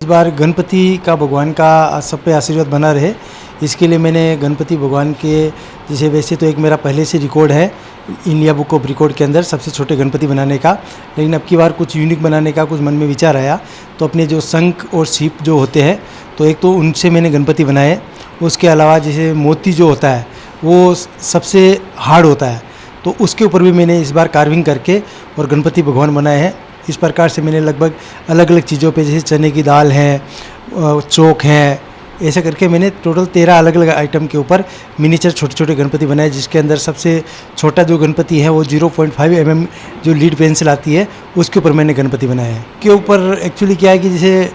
बार गणपति का भगवान का सब पे आशीर्वाद बना रहे, इसके लिए मैंने गणपति भगवान के, जैसे वैसे तो एक मेरा पहले से रिकॉर्ड है इंडिया बुक ऑफ रिकॉर्ड के अंदर सबसे छोटे गणपति बनाने का, लेकिन अब की बार कुछ यूनिक बनाने का कुछ मन में विचार आया। तो अपने जो शंख और सीप जो होते हैं, तो एक तो उनसे मैंने गणपति बनाए। उसके अलावा जैसे मोती जो होता है वो सबसे हार्ड होता है, तो उसके ऊपर भी मैंने इस बार कार्विंग करके और गणपति भगवान बनाए हैं। इस प्रकार से मैंने लगभग अलग अलग चीज़ों पे, जैसे चने की दाल है, चौक हैं, ऐसे करके मैंने टोटल 13 अलग अलग आइटम के ऊपर मिनीचर छोटे छोटे गणपति बनाए, जिसके अंदर सबसे छोटा जो गणपति है वो 0.5 mm जो लीड पेंसिल आती है उसके ऊपर मैंने गणपति बनाए हैं। के ऊपर एक्चुअली क्या है कि जैसे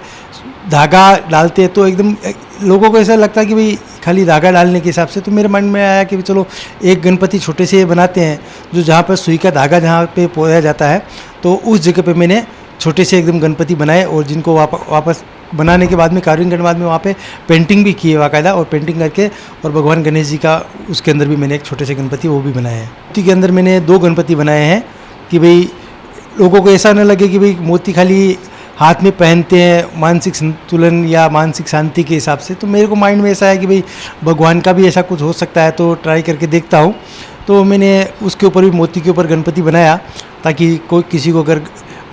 धागा डालते हैं तो एकदम लोगों को ऐसा लगता है कि भाई खाली धागा डालने के हिसाब से, तो मेरे मन में आया कि चलो एक गणपति छोटे से बनाते हैं, जो जहाँ पर सुई का धागा जहाँ पे पोया जाता है तो उस जगह पे मैंने छोटे से एकदम गणपति बनाए, और जिनको वापस बनाने के बाद में, कार्विंग करने के बाद में वहाँ पे पेंटिंग भी की है बाकायदा, और पेंटिंग करके और भगवान गणेश जी का उसके अंदर भी मैंने एक छोटे से गणपति वो भी बनाए हैं। मोती के अंदर मैंने 2 गणपति बनाए हैं कि भाई लोगों को ऐसा न लगे कि भाई मोती खाली हाथ में पहनते हैं मानसिक संतुलन या मानसिक शांति के हिसाब से, तो मेरे को माइंड में ऐसा है कि भाई भगवान का भी ऐसा कुछ हो सकता है, तो ट्राई करके देखता हूँ। तो मैंने उसके ऊपर भी मोती के ऊपर गणपति बनाया, ताकि कोई किसी को अगर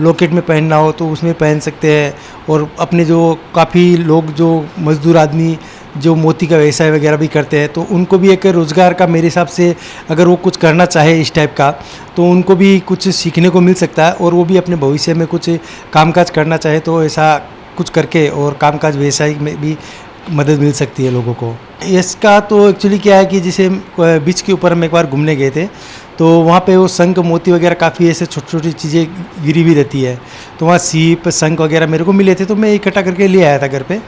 लॉकेट में पहनना हो तो उसमें पहन सकते हैं, और अपने जो काफ़ी लोग जो मज़दूर आदमी जो मोती का व्यवसाय वगैरह भी करते हैं, तो उनको भी एक रोज़गार का, मेरे हिसाब से अगर वो कुछ करना चाहे इस टाइप का, तो उनको भी कुछ सीखने को मिल सकता है, और वो भी अपने भविष्य में कुछ कामकाज करना चाहे तो ऐसा कुछ करके और कामकाज व्यवसाय में भी मदद मिल सकती है लोगों को। इसका तो एक्चुअली क्या है कि जैसे बीच के ऊपर हम एक बार घूमने गए थे, तो वहाँ पे वो शंख मोती वगैरह काफ़ी ऐसे छोटी छोटी चीज़ें गिरी भी रहती है, तो वहाँ सीप शंख वगैरह मेरे को मिले थे, तो मैं इकट्ठा करके ले आया था घर पे।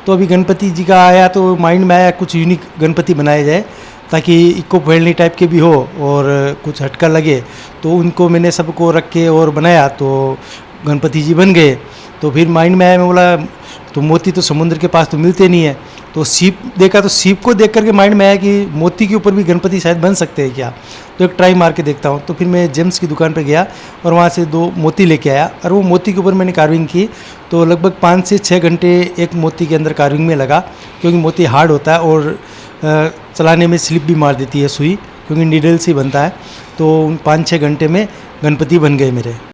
तो अभी गणपति जी का आया तो माइंड में आया कुछ यूनिक गणपति बनाया जाए, ताकि इको फ्रेंडली टाइप के भी हो और कुछ हटका लगे, तो उनको मैंने सबको रख के और बनाया, तो गणपति जी बन गए। तो फिर माइंड में आया, मैं बोला तो मोती तो समुद्र के पास तो मिलते नहीं है, तो सीप देखा, तो सीप को देख करके माइंड में आया कि मोती के ऊपर भी गणपति शायद बन सकते हैं क्या, तो एक ट्राई मार के देखता हूँ। तो फिर मैं जेम्स की दुकान पे गया और वहाँ से 2 मोती लेके आया, और वो मोती के ऊपर मैंने कार्विंग की, तो लगभग 5 से 6 घंटे एक मोती के अंदर कार्विंग में लगा, क्योंकि मोती हार्ड होता है और चलाने में स्लिप भी मार देती है सुई, क्योंकि नीडल से बनता है। तो 5-6 घंटे में गणपति बन गए मेरे।